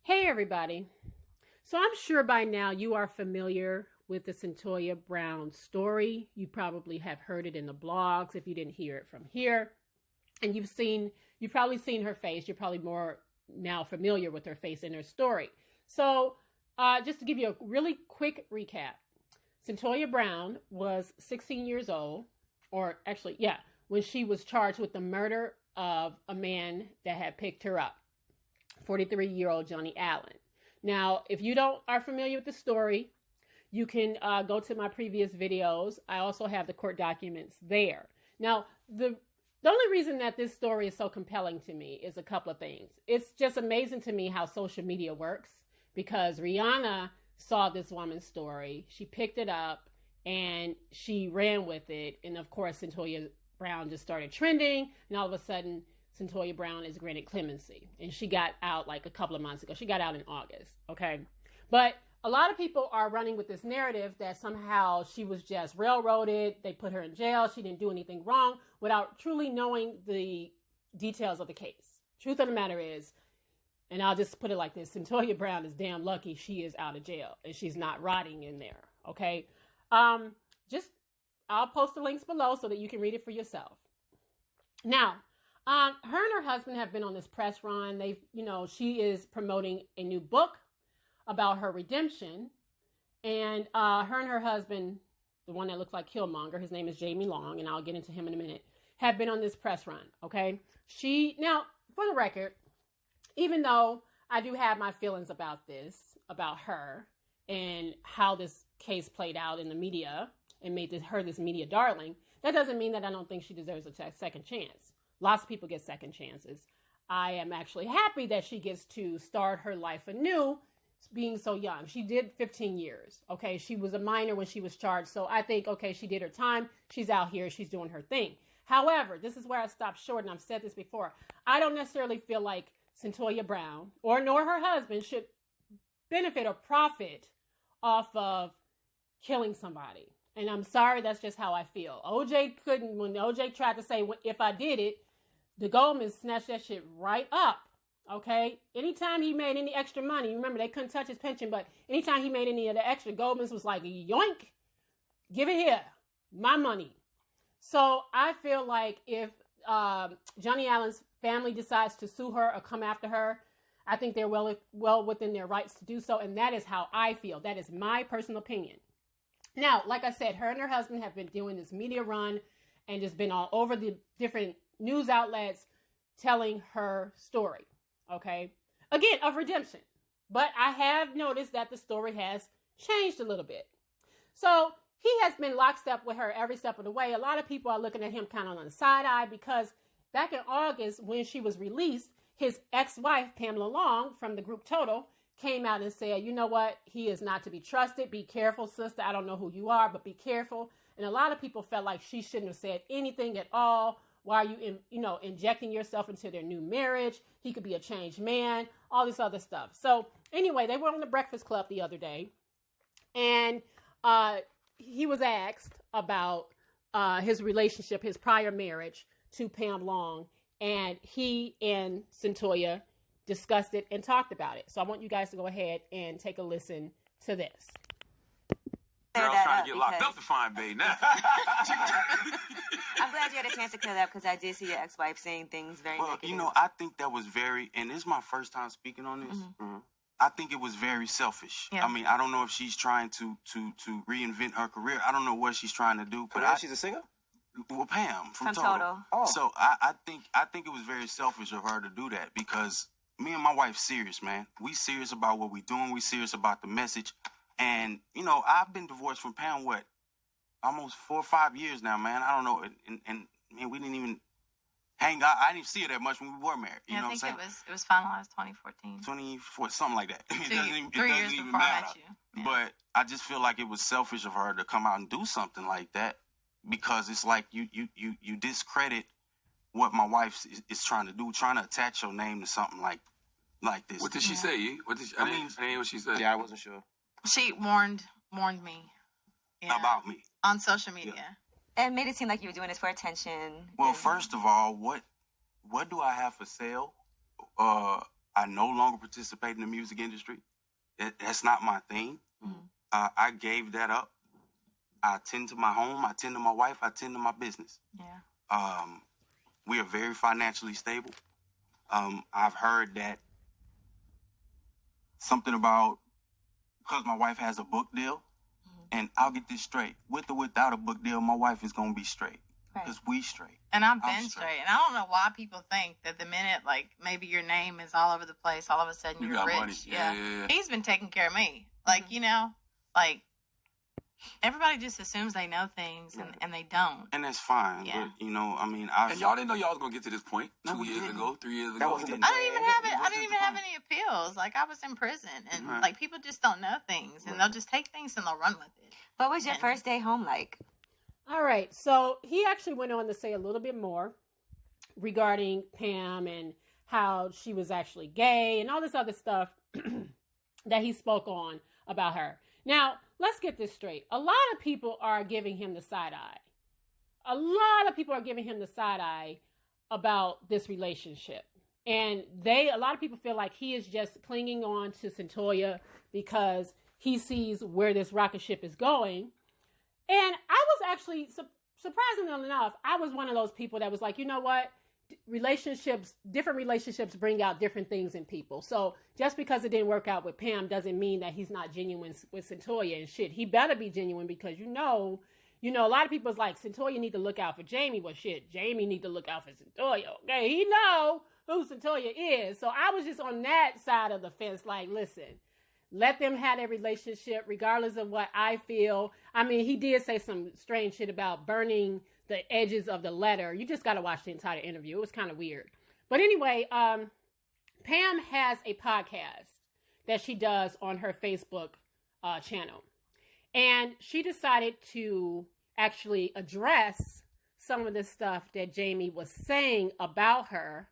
Hey everybody. So I'm sure by now you are familiar with the Cyntoia Brown story. You probably have heard it in the blogs if you didn't hear it from here. And you've probably seen her face. You're probably more now familiar with her face and her story. So just to give you a really quick recap, Cyntoia Brown was 16 years old, or actually, yeah, when she was charged with the murder of a man that had picked her up, 43-year-old Johnny Allen. Now, if you are familiar with the story, you can go to my previous videos. I also have the court documents there. Now, the only reason that this story is so compelling to me is a couple of things. It's just amazing to me how social media works, because Rihanna saw this woman's story. She picked it up and she ran with it. And of course, Cyntoia Brown just started trending. And all of a sudden, Cyntoia Brown is granted clemency. And she got out like a couple of months ago. She got out in August, okay? But a lot of people are running with this narrative that somehow she was just railroaded. They put her in jail. She didn't do anything wrong, without truly knowing the details of the case. Truth of the matter is, and I'll just put it like this, Cyntoia Brown is damn lucky she is out of jail and she's not rotting in there, okay? I'll post the links below so that you can read it for yourself. Now, her and her husband have been on this press run. She is promoting a new book about her redemption. And her and her husband, the one that looks like Killmonger, his name is Jamie Long, and I'll get into him in a minute, have been on this press run, okay? Now, for the record, even though I do have my feelings about this, about her, and how this case played out in the media and made her this media darling, that doesn't mean that I don't think she deserves a second chance. Lots of people get second chances. I am actually happy that she gets to start her life anew, being so young. She did 15 years, okay? She was a minor when she was charged, so I think, okay, she did her time. She's out here. She's doing her thing. However, this is where I stopped short, and I've said this before. I don't necessarily feel like Cyntoia Brown nor her husband should benefit or profit off of killing somebody. And I'm sorry, that's just how I feel. When OJ tried to say, if I did it, the Goldmans snatched that shit right up, okay? Anytime he made any extra money, remember, they couldn't touch his pension, but anytime he made any of the extra, Goldmans was like, yoink, give it here, my money. So I feel like if Johnny Allen's family decides to sue her or come after her, I think they're well within their rights to do so, and that is how I feel. That is my personal opinion. Now, like I said, her and her husband have been doing this media run and just been all over the different news outlets telling her story, okay? Again, of redemption. But I have noticed that the story has changed a little bit. So he has been lockstep with her every step of the way. A lot of people are looking at him kind of on the side eye, because back in August, when she was released, his ex-wife, Pamela Long, from the group Total, came out and said, you know what? He is not to be trusted. Be careful, sister. I don't know who you are, but be careful. And a lot of people felt like she shouldn't have said anything at all. Why are you, injecting yourself into their new marriage? He could be a changed man, all this other stuff. So anyway, they were on the Breakfast Club the other day, and he was asked about his relationship, his prior marriage to Pam Long, and he and Cyntoia discussed it and talked about it. So I want you guys to go ahead and take a listen to this. Girl, I was trying to get locked up to find babe now. I'm glad you had a chance to clear that, because I did see your ex-wife saying things very negative. I think that was and this is my first time speaking on this. Mm-hmm. I think it was very selfish. Yeah. I mean, I don't know if she's trying to reinvent her career. I don't know what she's trying to do. But she's a singer? Well, Pam from Total. Oh. So I think it was very selfish of her to do that, because me and my wife serious, man. We serious about what we doing. We serious about the message. And, I've been divorced from Pam, almost 4 or 5 years now, man. I don't know. And man, we didn't even hang out. I didn't see her that much when we were married. You know what I'm saying? It was finalized 2014. 24, something like that. Three years before I met you. Yeah. But I just feel like it was selfish of her to come out and do something like that, because it's like you discredit what my wife is trying to do, trying to attach your name to something like this. What did she say? I didn't hear what she said. Yeah, I wasn't sure. She warned me. Yeah, about me. On social media. Yeah. And made it seem like you were doing this for attention. Well, first of all, what do I have for sale? I no longer participate in the music industry. That's not my thing. I gave that up. I attend to my home. I attend to my wife. I attend to my business. Yeah. We are very financially stable. I've heard that something about because my wife has a book deal, and I'll get this straight. With or without a book deal, my wife is going to be straight. Because we straight. And I've been straight. And I don't know why people think that the minute, like, maybe your name is all over the place, all of a sudden you're rich. Money. Yeah. He's been taking care of me. Like, you know, like, everybody just assumes they know things, and they don't. And that's fine. Yeah. But, you know, I mean, And y'all didn't know y'all was going to get to this point No, 2 we years didn't. ago, 3 years That ago. wasn't the- I didn't even have any appeals. Like, I was in prison. And, like, people just don't know things. And they'll just take things and they'll run with it. What was your first day home like? All right. So he actually went on to say a little bit more regarding Pam and how she was actually gay and all this other stuff that he spoke on about her. Now, let's get this straight. A lot of people are giving him the side eye. A lot of people are giving him the side eye about this relationship. And a lot of people feel like he is just clinging on to Cyntoia because he sees where this rocket ship is going. And I was actually, surprisingly enough, I was one of those people that was like, you know what? Different relationships bring out different things in people. So just because it didn't work out with Pam doesn't mean that he's not genuine with Cyntoia and shit. He better be genuine because you know, a lot of people's like, Cyntoia need to look out for Jamie. Well, shit, Jamie need to look out for Cyntoia. Okay, he know who Cyntoia is. So I was just on that side of the fence, like, listen, let them have their relationship regardless of what I feel. I mean, he did say some strange shit about burning the edges of the letter. You just got to watch the entire interview. It was kind of weird. But anyway, Pam has a podcast that she does on her Facebook channel. And she decided to actually address some of the stuff that Jamie was saying about her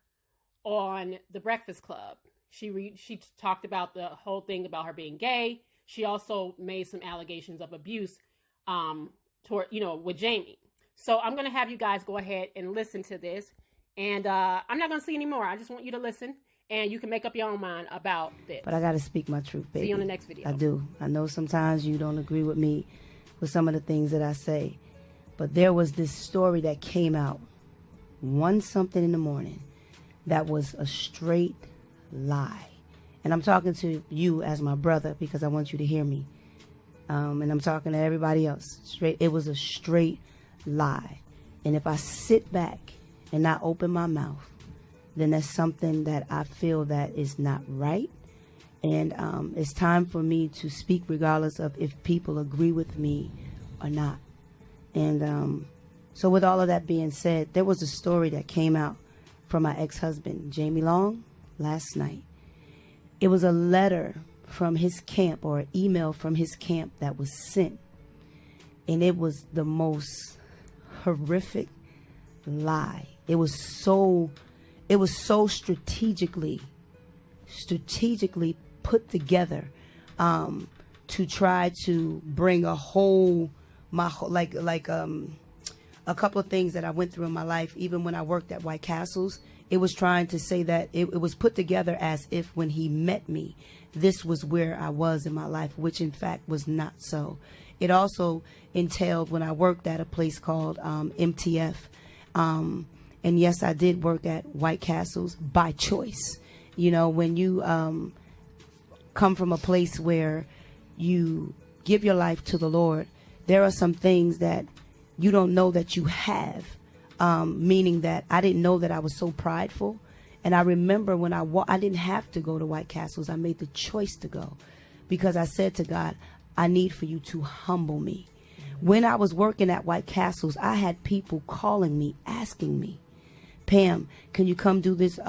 on The Breakfast Club. She talked about the whole thing about her being gay. She also made some allegations of abuse with Jamie. So I'm going to have you guys go ahead and listen to this. And I'm not going to see any more. I just want you to listen. And you can make up your own mind about this. But I got to speak my truth, baby. See you on the next video. I do. I know sometimes you don't agree with me with some of the things that I say. But there was this story that came out 1-something in the morning that was a straight lie. And I'm talking to you as my brother because I want you to hear me. And I'm talking to everybody else. It was a straight lie. And if I sit back and not open my mouth, then that's something that I feel that is not right. And it's time for me to speak regardless of if people agree with me or not. And so with all of that being said, there was a story that came out from my ex-husband, Jamie Long, last night. It was a letter from his camp or an email from his camp that was sent. And it was the most horrific lie. It was so strategically put together to try to bring a couple of things that I went through in my life, even when I worked at White Castles. It was trying to say that it was put together as if when he met me, this was where I was in my life, which in fact was not so. It also entailed when I worked at a place called MTF. And yes, I did work at White Castles by choice. You know, when you come from a place where you give your life to the Lord, there are some things that you don't know that you have. Meaning that I didn't know that I was so prideful. And I remember when I didn't have to go to White Castles. I made the choice to go because I said to God, I need for you to humble me. When I was working at White Castles, I had people calling me, asking me, Pam, can you come do this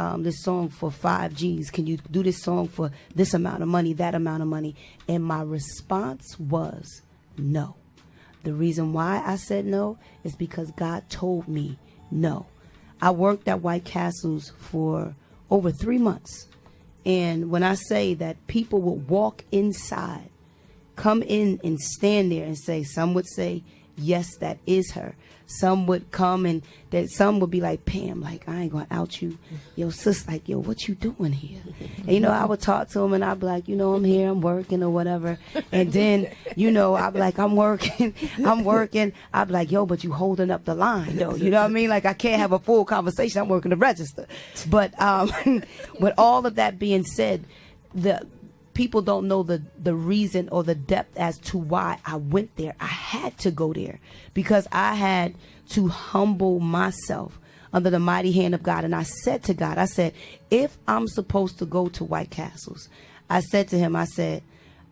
song for 5 G's? Can you do this song for this amount of money, that amount of money? And my response was no. The reason why I said no is because God told me no. I worked at White Castles for over 3 months. And when I say that people would walk inside, come in and stand there and say, some would say yes, that is her. Some would come and that some would be like, Pam, like, I ain't gonna out you. Yo, sis, like, yo, what you doing here? And, I would talk to him and I'd be like, I'm here, I'm working or whatever. And then, I'd be like, I'm working. I'd be like, yo, but you holding up the line though. You know what I mean? Like, I can't have a full conversation. I'm working the register. But, with all of that being said, the people don't know the reason or the depth as to why I went there. I had to go there because I had to humble myself under the mighty hand of God. And I said to God, I said, if I'm supposed to go to White Castles, I said to him, I said,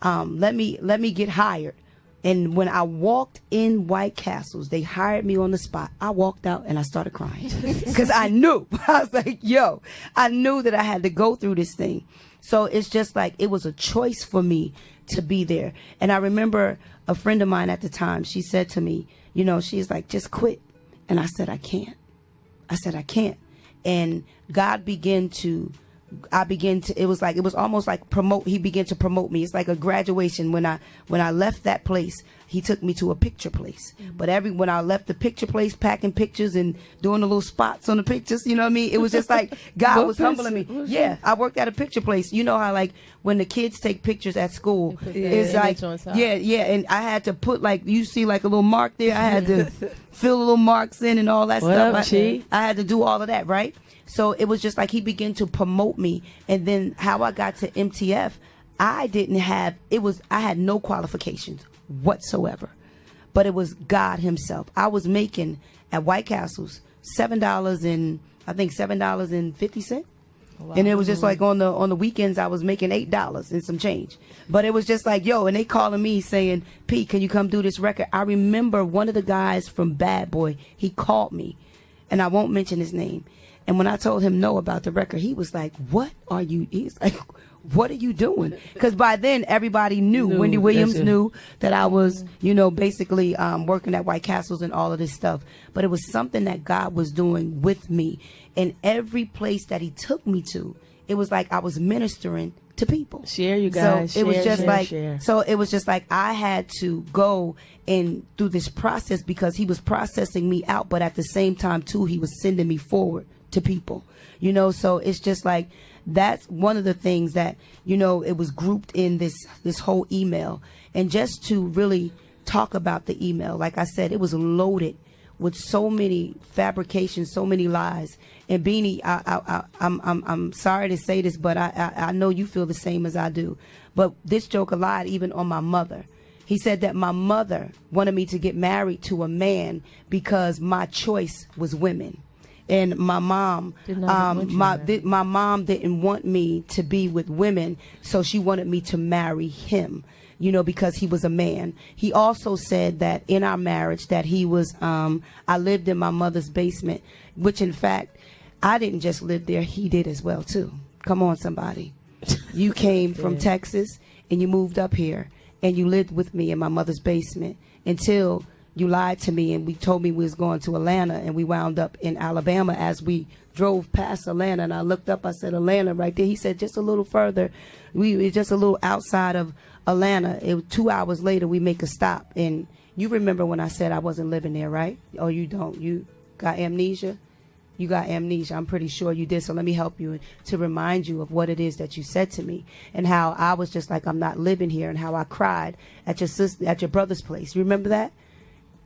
let me get hired. And when I walked in White Castles, they hired me on the spot. I walked out and I started crying because I knew. I was like, yo, I knew that I had to go through this thing. So it's just like it was a choice for me to be there. And I remember a friend of mine at the time, she said to me, she's like, just quit. And I said, I can't. And God it was almost like he began to promote me. It's like a graduation. When I left that place, he took me to a picture place. But when I left the picture place, packing pictures and doing the little spots on the pictures, you know what I mean? It was just like God was humbling me. Yeah, I worked at a picture place. You know how like when the kids take pictures at school, it's like, yeah. And I had to put like, you see like a little mark there. I had to fill little marks in and all that stuff. I had to do all of that, right? So it was just like he began to promote me. And then how I got to MTF, I had no qualifications whatsoever. But it was God himself. I was making at White Castles $7.50. Wow. And it was just like on the weekends I was making $8 and some change. But it was just like, yo, and they calling me saying, P, can you come do this record? I remember one of the guys from Bad Boy, he called me, and I won't mention his name. And when I told him no about the record, he was like, he's like, what are you doing? Because by then everybody knew. Wendy Williams knew that I was, basically working at White Castles and all of this stuff. But it was something that God was doing with me. And every place that he took me to, it was like I was ministering to people. Share, you guys. So it was just so it was just like I had to go and through this process because he was processing me out. But at the same time, too, he was sending me forward to people, so it's just like that's one of the things that it was grouped in this whole email. And just to really talk about the email, like I said, it was loaded with so many fabrications, so many lies. And Beanie, I'm sorry to say this, but I know you feel the same as I do, but this joker lied even on my mother. He said that my mother wanted me to get married to a man because my choice was women. And my mom, my mom didn't want me to be with women, so she wanted me to marry him, because he was a man. He also said that in our marriage that he was, I lived in my mother's basement, which in fact, I didn't just live there, he did as well too. Come on, somebody. You came from Texas and you moved up here and you lived with me in my mother's basement until you lied to me and we told me we was going to Atlanta, and we wound up in Alabama. As we drove past Atlanta, and I looked up, I said, Atlanta right there. He said, just a little further. We just a little outside of Atlanta. 2 hours later, we make a stop. And you remember when I said I wasn't living there, right? Oh, you don't. You got amnesia? You got amnesia. I'm pretty sure you did. So let me help you to remind you of what it is that you said to me and how I was just like, I'm not living here, and how I cried at your brother's place. You remember that?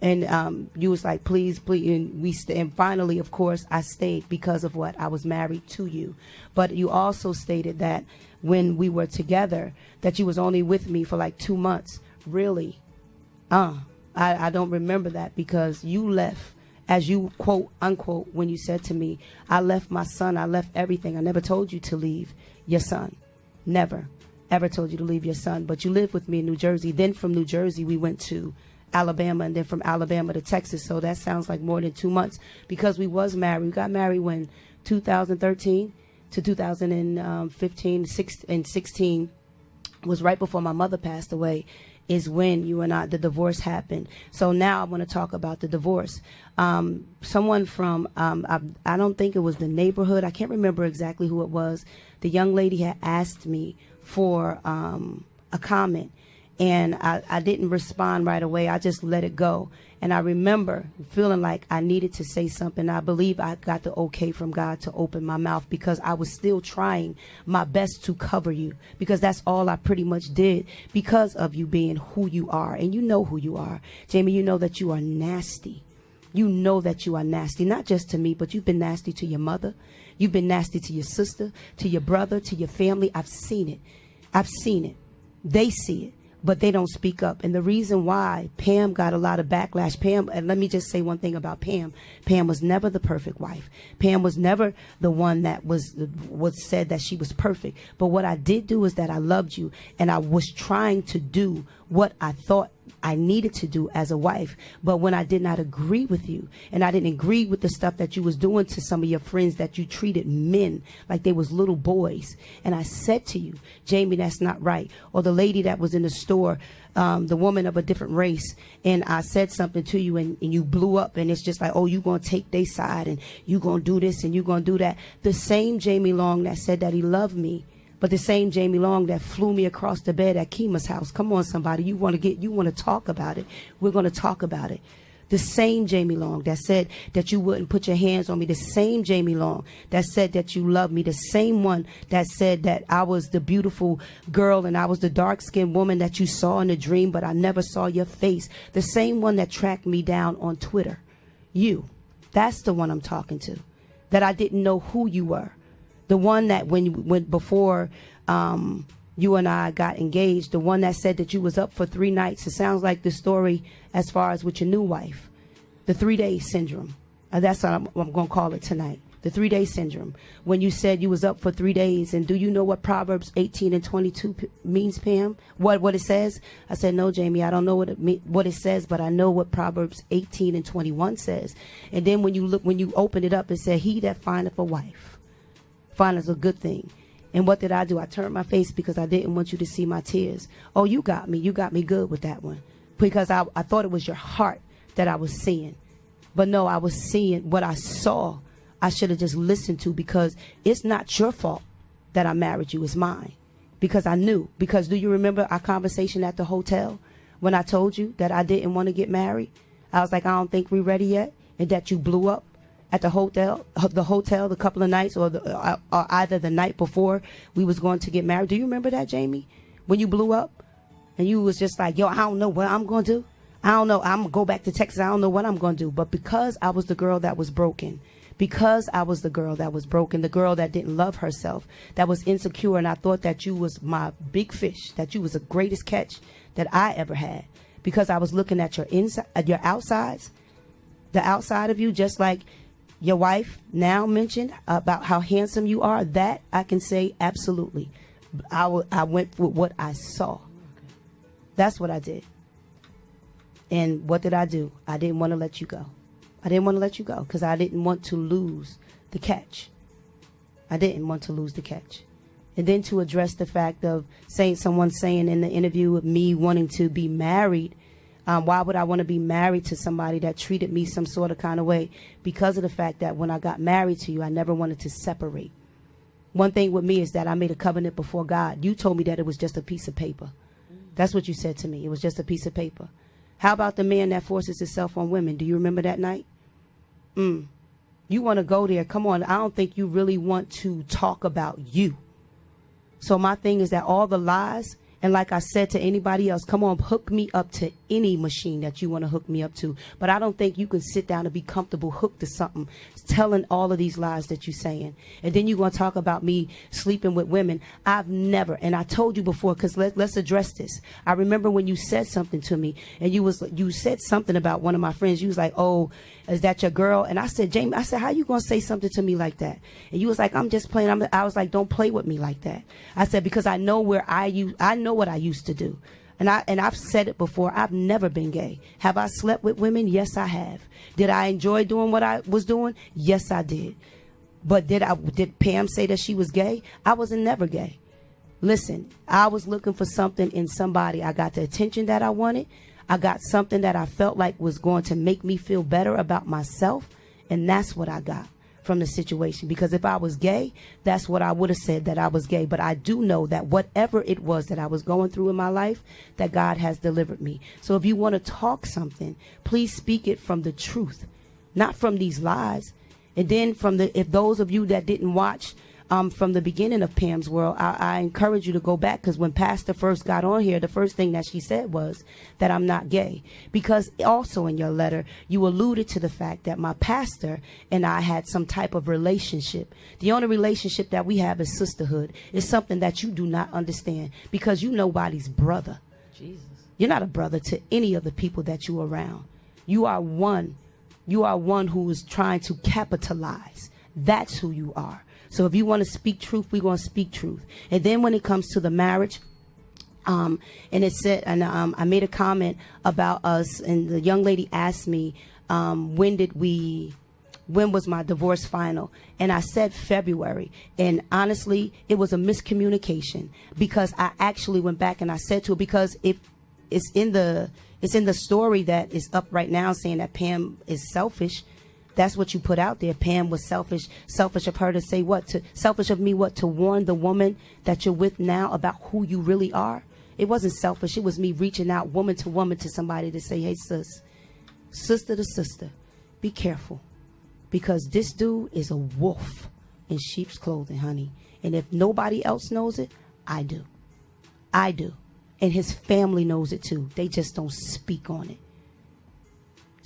And you was like, please, and and finally, of course, I stayed because of what? I was married to you. But you also stated that when we were together, that you was only with me for like 2 months. Really? I don't remember that, because you left, as you quote unquote, when you said to me, I left my son, I left everything. I never told you to leave your son. Never, ever told you to leave your son. But you lived with me in New Jersey. Then from New Jersey, we went to Alabama, and then from Alabama to Texas. So that sounds like more than 2 months, because we was married. We got married when 2013 to 2015, 16 was right before my mother passed away, is when the divorce happened. So now I want to talk about the divorce. Someone from, I don't think it was the neighborhood. I can't remember exactly who it was. The young lady had asked me for a comment. And I didn't respond right away. I just let it go. And I remember feeling like I needed to say something. I believe I got the okay from God to open my mouth because I was still trying my best to cover you, because that's all I pretty much did because of you being who you are. And you know who you are. Jamie, you know that you are nasty. You know that you are nasty, not just to me, but you've been nasty to your mother. You've been nasty to your sister, to your brother, to your family. I've seen it. I've seen it. They see it, but they don't speak up. And the reason why Pam got a lot of backlash, Pam, and let me just say one thing about Pam. Pam was never the perfect wife. Pam was never the one that was said that she was perfect. But what I did do is that I loved you, and I was trying to do what I thought I needed to do as a wife. But when I did not agree with you, and I didn't agree with the stuff that you was doing to some of your friends, that you treated men like they was little boys, and I said to you, Jamie, that's not right. Or the lady that was in the store, the woman of a different race, and I said something to you, and you blew up, and it's just like, oh, you gonna take their side, and you gonna do this, and you gonna do that. The same Jamie Long that said that he loved me, but the same Jamie Long that flew me across the bed at Kima's house. Come on, somebody. You want to talk about it. We're going to talk about it. The same Jamie Long that said that you wouldn't put your hands on me. The same Jamie Long that said that you love me. The same one that said that I was the beautiful girl and I was the dark-skinned woman that you saw in a dream, but I never saw your face. The same one that tracked me down on Twitter. You. That's the one I'm talking to. That I didn't know who you were. The one that before you and I got engaged, the one that said that you was up for 3 nights. It sounds like the story as far as with your new wife. The 3-day syndrome. That's what I'm going to call it tonight. The 3-day syndrome. When you said you was up for 3 days. And do you know what Proverbs 18 and 22 means, Pam? What it says? I said, no, Jamie, I don't know what it says, but I know what Proverbs 18 and 21 says. And then when you open it up, it said, he that findeth a wife findeth a good thing. And what did I do? I turned my face because I didn't want you to see my tears. Oh, you got me good with that one. Because I thought it was your heart that I was seeing. But no, I was seeing what I saw. I should have just listened to, because it's not your fault that I married you. It's mine. Because I knew. Because do you remember our conversation at the hotel when I told you that I didn't want to get married? I was like, I don't think we're ready yet. And that you blew up at the hotel the couple of nights, or either the night before we was going to get married. Do you remember that, Jamie? When you blew up and you was just like, yo, I don't know what I'm going to do. I don't know. I'm going to go back to Texas. I don't know what I'm going to do. But because I was the girl that was broken, the girl that didn't love herself, that was insecure, and I thought that you was my big fish, that you was the greatest catch that I ever had, because I was looking at your inside, your outsides, the outside of you, just like your wife now mentioned about how handsome you are. That I can say absolutely. I went with what I saw. That's what I did. And what did I do? I didn't want to let you go. I didn't want to let you go because I didn't want to lose the catch. I didn't want to lose the catch. And then to address the fact of someone saying in the interview of me wanting to be married, why would I want to be married to somebody that treated me some sort of kind of way? Because of the fact that when I got married to you, I never wanted to separate. One thing with me is that I made a covenant before God. You told me that it was just a piece of paper. That's what you said to me. It was just a piece of paper. How about the man that forces himself on women? Do you remember that night? You want to go there. Come on. I don't think you really want to talk about you. So my thing is that all the lies, and like I said to anybody else, come on, hook me up to any machine that you want to hook me up to. But I don't think you can sit down and be comfortable hooked to something, telling all of these lies that you're saying. And then you're going to talk about me sleeping with women. I've never, and I told you before, because let's address this. I remember when you said something to me, and you said something about one of my friends. You was like, oh, is that your girl? And I said, Jamie, I said, how you going to say something to me like that? And you was like, I'm just playing. I was like, don't play with me like that. I said, because I know I know what I used to do. And I've said it before. I've never been gay. Have I slept with women? Yes, I have. Did I enjoy doing what I was doing? Yes, I did. But did Pam say that she was gay? I wasn't never gay. Listen, I was looking for something in somebody. I got the attention that I wanted. I got something that I felt like was going to make me feel better about myself. And that's what I got from the situation, because if I was gay, that's what I would have said, that I was gay. But I do know that whatever it was that I was going through in my life, that God has delivered me. So if you want to talk something, please speak it from the truth, not from these lies. And then if those of you that didn't watch from the beginning of Pam's World, I encourage you to go back, because when Pastor first got on here, the first thing that she said was that I'm not gay. Because also in your letter, you alluded to the fact that my pastor and I had some type of relationship. The only relationship that we have is sisterhood. It's something that you do not understand, because you're nobody's brother. Jesus. You're not a brother to any of the people that you're around. You are one. You are one who is trying to capitalize. That's who you are. So if you want to speak truth, we're going to speak truth. And then when it comes to the marriage, and it said, and I made a comment about us, and the young lady asked me, when was my divorce final? And I said February. And honestly, it was a miscommunication, because I actually went back and I said to her, because if it's in the story that is up right now saying that Pam is selfish. That's what you put out there. Pam was selfish. Selfish of her to say what? Selfish of me what? To warn the woman that you're with now about who you really are? It wasn't selfish. It was me reaching out woman to woman to somebody to say, hey, sister to sister, be careful. Because this dude is a wolf in sheep's clothing, honey. And if nobody else knows it, I do. I do. And his family knows it too. They just don't speak on it.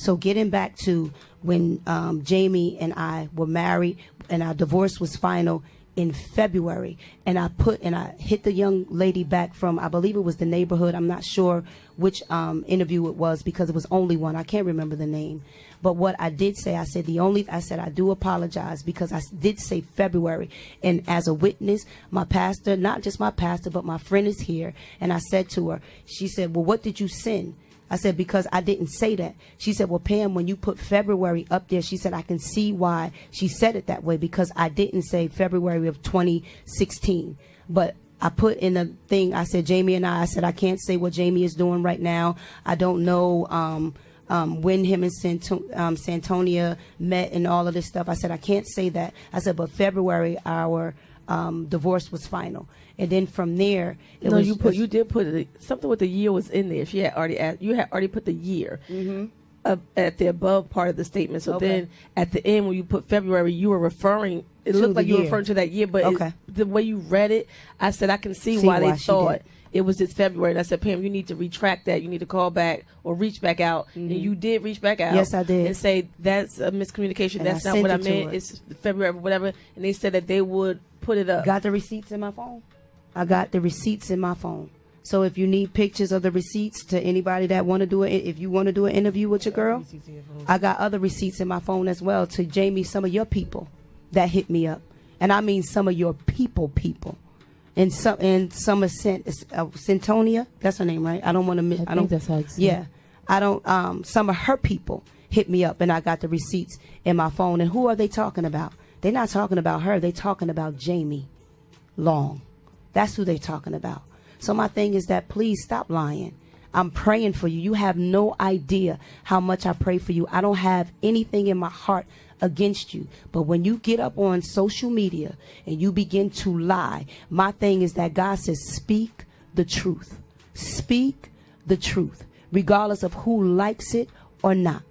So getting back to when Jamie and I were married and our divorce was final in February, and I hit the young lady back from, I believe it was the neighborhood. I'm not sure which interview it was, because it was only one. I can't remember the name. But what I did say, I said I do apologize, because I did say February. And as a witness, my pastor, not just my pastor, but my friend is here. And I said to her, she said, well, what did you send? I said, because I didn't say that. She said, well, Pam, when you put February up there, she said, I can see why she said it that way, because I didn't say February of 2016. But I put in a thing, I said, Jamie and I said, I can't say what Jamie is doing right now. I don't know when him and Cyntoia met and all of this stuff. I said, I can't say that. I said, but February, our divorce was final. And then from there, you did put something with the year was in there. She had already put the year at the above part of the statement. So then at the end, when you put February, you were referring. It looked like you were referring to that year, but the way you read it, I said I can see why they thought it was this February. And I said, Pam, you need to retract that. You need to call back or reach back out. And you did reach back out. Yes, I did. And say that's a miscommunication. And that's not what I meant. It's February, whatever. And they said that they would put it up. Got the receipts in my phone. I got the receipts in my phone. So if you need pictures of the receipts to anybody that want to do it, if you want to do an interview with your girl, I got other receipts in my phone as well to Jamie, some of your people that hit me up. And I mean some of your people. And some of Cyntoia, that's her name, right? I don't want to I think that's how it's yeah. I don't some of her people hit me up, and I got the receipts in my phone. And who are they talking about? They're not talking about her. They're talking about Jamie Long. That's who they're talking about. So my thing is that please stop lying. I'm praying for you. You have no idea how much I pray for you. I don't have anything in my heart against you. But when you get up on social media and you begin to lie, my thing is that God says, speak the truth. Speak the truth, regardless of who likes it or not.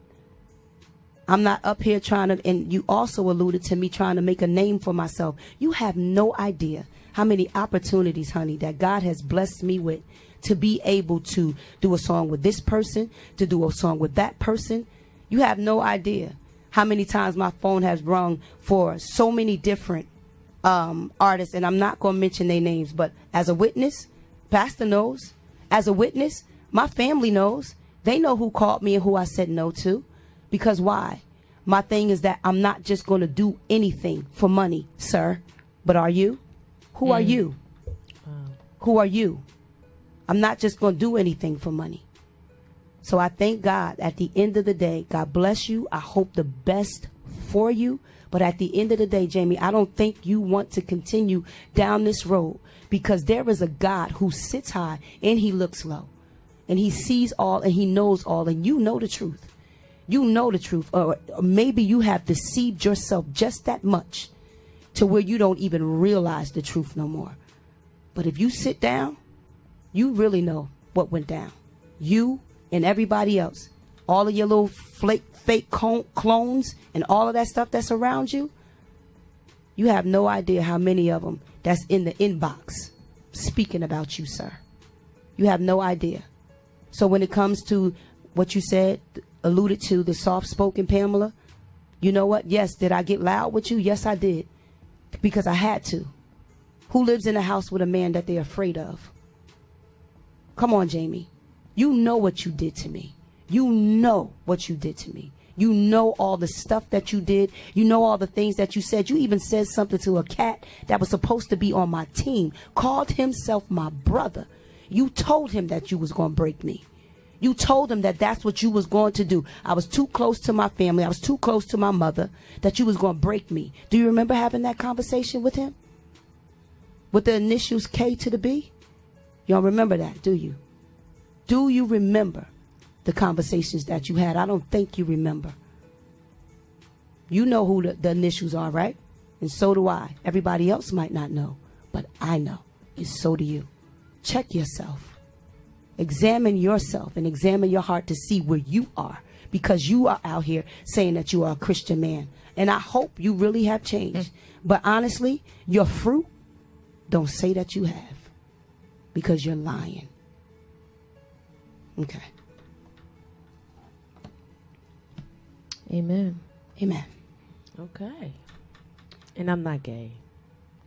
I'm not up here trying to, and you also alluded to me trying to make a name for myself. You have no idea how many opportunities, honey, that God has blessed me with to be able to do a song with this person, to do a song with that person. You have no idea how many times my phone has rung for so many different artists, and I'm not going to mention their names, but as a witness, Pastor knows. As a witness, my family knows. They know who called me and who I said no to. Because why? My thing is that I'm not just going to do anything for money, sir. But are you? Who are you? Who are you? I'm not just going to do anything for money. So I thank God at the end of the day, God bless you. I hope the best for you. But at the end of the day, Jamie, I don't think you want to continue down this road, because there is a God who sits high and he looks low, and he sees all and he knows all, and you know the truth. You know the truth, or maybe you have deceived yourself just that much to where you don't even realize the truth no more. But if you sit down, you really know what went down. You and everybody else, all of your little fake clones and all of that stuff that's around you, you have no idea how many of them that's in the inbox speaking about you, sir. You have no idea. So when it comes to what you said, alluded to the soft-spoken Pamela, you know what? Yes, did I get loud with you? Yes, I did. Because I had to. Who lives in a house with a man that they're afraid of? Come on, Jamie. You know what you did to me. You know what you did to me. You know all the stuff that you did. You know all the things that you said. You even said something to a cat that was supposed to be on my team, called himself my brother. You told him that you was going to break me. You told him that that's what you was going to do. I was too close to my family. I was too close to my mother, that you was going to break me. Do you remember having that conversation with him? With the initials K to the B? You don't remember that, do you? Do you remember the conversations that you had? I don't think you remember. You know who the initials are, right? And so do I. Everybody else might not know, but I know. And so do you. Check yourself. Examine yourself and examine your heart to see where you are, because you are out here saying that you are a Christian man. And I hope you really have changed. But honestly, your fruit don't say that you have, because you're lying. Okay. Amen. Amen. Okay. And I'm not gay.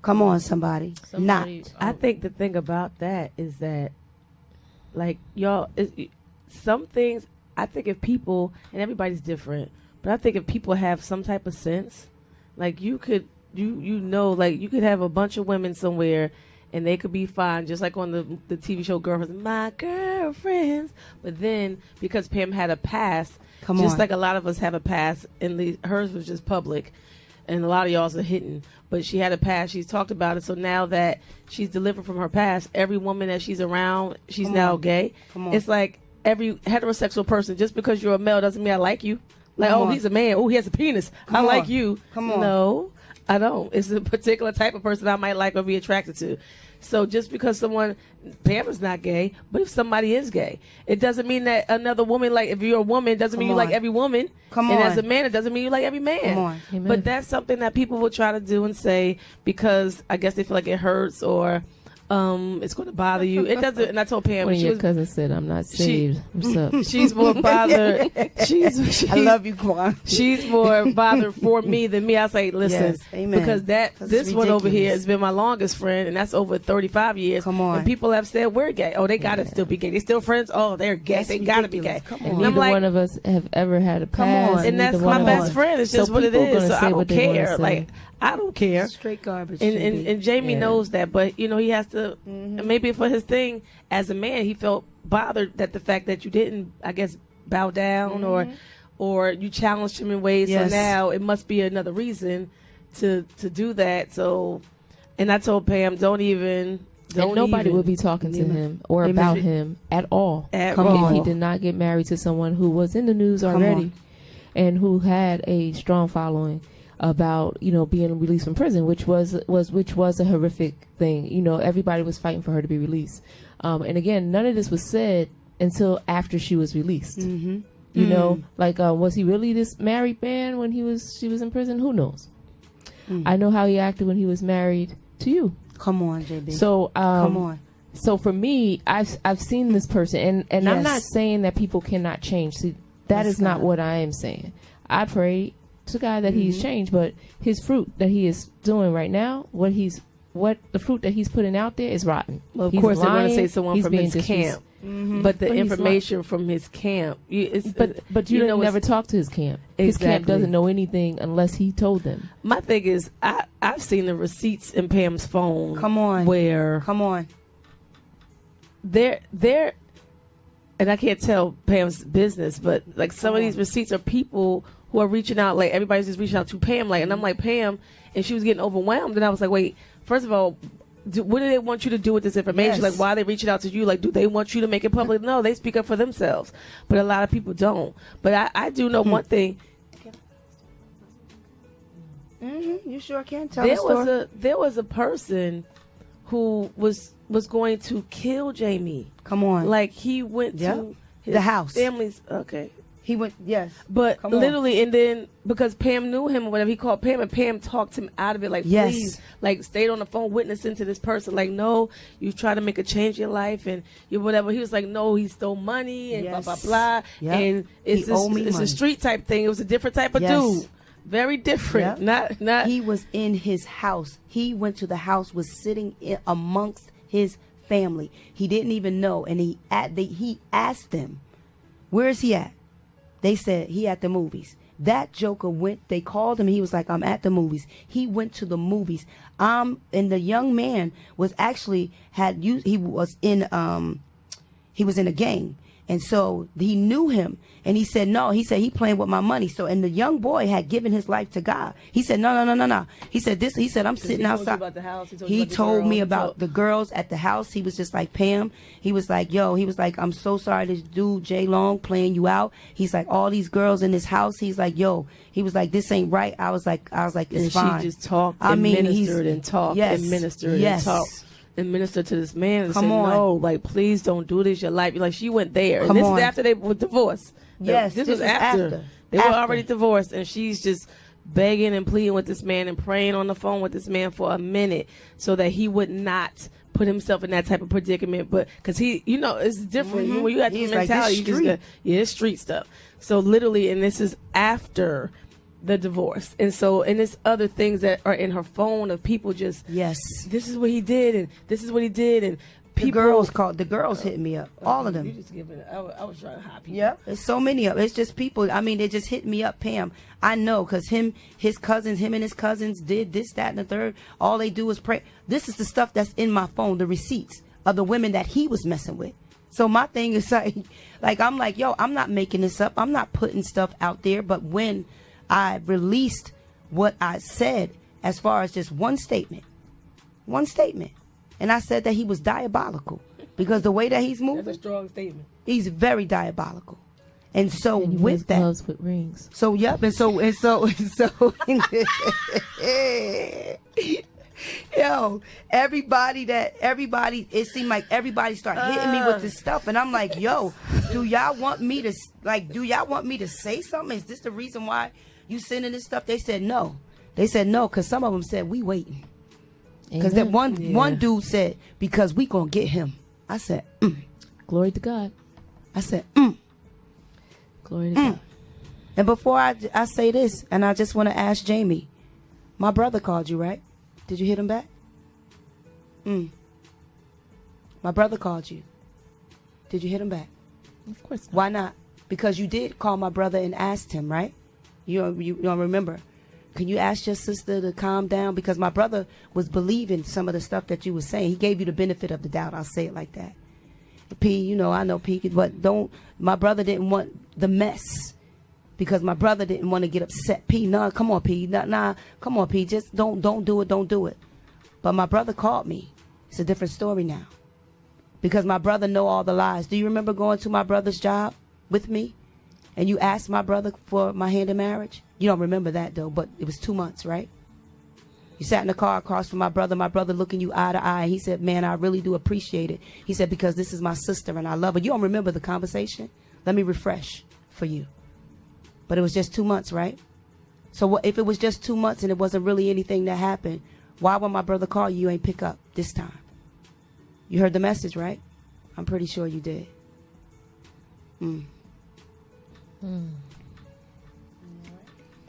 Come on, somebody. Not. I think the thing about that is that, like, y'all, some things, I think if people, and everybody's different, but I think if people have some type of sense, like, you could, you know, like, you could have a bunch of women somewhere and they could be fine, just like on the TV show Girlfriends, my girlfriends. But then, because Pam had a past, just like a lot of us have a past, and hers was just public, and a lot of y'all's are hidden, but she had a past. She's talked about it. So now that she's delivered from her past, every woman that she's around, she's now gay. It's like every heterosexual person, just because you're a male doesn't mean I like you. Like, oh, he's a man. Oh, he has a penis. I like you. No, I don't. It's a particular type of person I might like or be attracted to. So just because Pam is not gay, but if somebody is gay, it doesn't mean that another woman, like, if you're a woman, it doesn't mean you like every woman. And as a man, it doesn't mean you like every man. But that's something that people will try to do and say because I guess they feel like it hurts or it's going to bother you. It doesn't. And I told Pam, when your cousin said, "I'm not saved." What's up? She's more bothered. I love you, Quan. She's more bothered for me than me. I say, listen, because this one over here has been my longest friend, and that's over 35 years. And people have said we're gay. Oh, they gotta still be gay. They still friends. Oh, they're gay. That's they gotta be gay. And neither one of us have ever had a past. And that's my best friend. It's just what it is. So I don't care. Like, I don't care. Straight garbage. And Jamie knows that, but you know, he has to. Maybe for his thing as a man, he felt bothered that the fact that you didn't, I guess, bow down or you challenged him in ways. So now it must be another reason to do that. So, and I told Pam, nobody would be talking to him or about him at all if he did not get married to someone who was in the news already and who had a strong following about, you know, being released from prison, which was a horrific thing. You know, everybody was fighting for her to be released. And again, none of this was said until after she was released. You know, like, was he really this married man when she was in prison? Who knows? I know how he acted when he was married to you. Come on, JB. So, So for me, I've seen this person, and I'm not saying that people cannot change. See, that is not what I am saying. I pray to God that he's changed, but his fruit that he is doing right now, the fruit that he's putting out there is rotten. Well, of course, they're going to say someone from his camp, but the information from his camp, but you never talk to his camp. His camp doesn't know anything unless he told them. My thing is, I've seen the receipts in Pam's phone. Where they're and I can't tell Pam's business, but like some of these receipts are people who are reaching out, like everybody's just reaching out to Pam, like, and I'm like, Pam, and she was getting overwhelmed, and I was like, wait, first of all, what do they want you to do with this information? Yes. Like, why are they reaching out to you? Like, do they want you to make it public? No, they speak up for themselves. But a lot of people don't. But I do know one thing. You sure can tell the story. There was a person who was going to kill Jamie. Come on. Like, he went to his the house. family's. Okay. He went, yes. But literally, and then because Pam knew him or whatever, he called Pam, and Pam talked him out of it. Like, please, like, stayed on the phone witnessing to this person. Like, no, you try to make a change in your life and you whatever. He was like, no, he stole money and blah, blah, blah. Yep. And it's a street type thing. It was a different type of dude. Very different. Yep. Not. He was in his house. He went to the house, was sitting amongst his family. He didn't even know. And he asked them, where is he at? They said he at the movies. That joker went, they called him. He was like, I'm at the movies. He went to the movies. And the young man was actually he was in a gang. And so he knew him. And he said, no, he said he playing with my money. So, and the young boy had given his life to God. He said, no. He said, I'm sitting outside. He told me about the girls at the house. He was just like, Pam. He was like, I'm so sorry this dude, J Long, playing you out. He's like, all these girls in this house. He's like, he was like, this ain't right. I was like, it's fine. She just talked and ministered and talked and ministered and talked. And minister to this man and say, no, like, please don't do this, your life. Like, she went there. And this is after they were divorced. Yes. This was after. They were already divorced, and she's just begging and pleading with this man and praying on the phone with this man for a minute so that he would not put himself in that type of predicament. But because he, it's different. When you got the mentality, you just got, it's street stuff. So literally, and this is after the divorce. And so, and there's other things that are in her phone of people just, this is what he did, and this is what he did, and people, the girls hit me up, all of them. You just giving, I was trying to hop you. Yeah, there's so many of it's just people. I mean, they just hit me up, Pam. I know, because him and his cousins did this, that, and the third. All they do is pray. This is the stuff that's in my phone, the receipts of the women that he was messing with. So my thing is like I'm like, yo, I'm not making this up. I'm not putting stuff out there. But when I released what I said as far as just one statement. And I said that he was diabolical because the way that he's moving. That's a strong statement. He's very diabolical. And so and with that. Gloves with rings. So, yep. And so. Yo, everybody, it seemed like everybody started hitting me with this stuff. And I'm like, yo, do y'all want me to say something? Is this the reason why you sending this stuff? They said no. Because some of them said, we waiting. Because that one dude said, because we gonna get him. I said, Glory to God. I said, Glory to God. And before I say this, and I just want to ask Jamie, my brother called you, right? Did you hit him back? My brother called you. Did you hit him back? Of course not. Why not? Because you did call my brother and asked him, right? You don't remember. Can you ask your sister to calm down? Because my brother was believing some of the stuff that you were saying. He gave you the benefit of the doubt. I'll say it like that. P, I know P, but my brother didn't want the mess. Because my brother didn't want to get upset. P, nah, come on, P. Nah, come on, P. Just don't do it. But my brother called me. It's a different story now. Because my brother know all the lies. Do you remember going to my brother's job with me? And you asked my brother for my hand in marriage? You don't remember that, though, but it was 2 months, right? You sat in the car across from my brother looking you eye to eye. He said, man, I really do appreciate it. He said, because this is my sister and I love her. You don't remember the conversation? Let me refresh for you. But it was just 2 months, right? So if it was just 2 months and it wasn't really anything that happened, why when my brother called you ain't pick up this time? You heard the message, right? I'm pretty sure you did.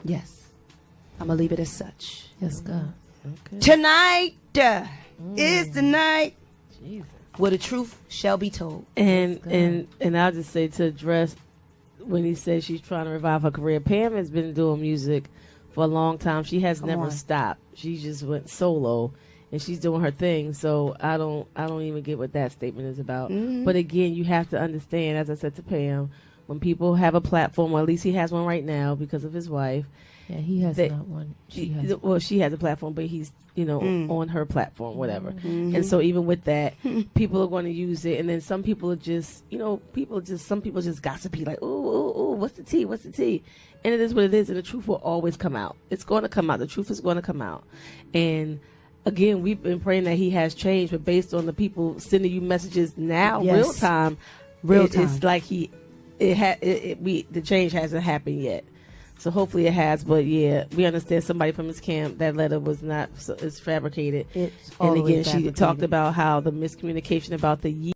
Yes. I'm going to leave it as such. Yes, God. Okay. Tonight is the night where the truth shall be told. And I'll just say to address when he says she's trying to revive her career, Pam has been doing music for a long time. She has never stopped. She just went solo and she's doing her thing. So I don't even get what that statement is about. But again, you have to understand, as I said to Pam, when people have a platform, or at least he has one right now because of his wife. Yeah, he has not one. She has a platform, but he's, on her platform, whatever. And so even with that, people are going to use it. And then some people are just, some people just gossipy, like, ooh, what's the tea? What's the tea? And it is what it is. And the truth will always come out. It's going to come out. The truth is going to come out. And again, we've been praying that he has changed, but based on the people sending you messages now, real time, it's like the change hasn't happened yet. So hopefully it has, but yeah, we understand somebody from his camp, that letter was not, it's fabricated. It's and again, she talked about how the miscommunication about the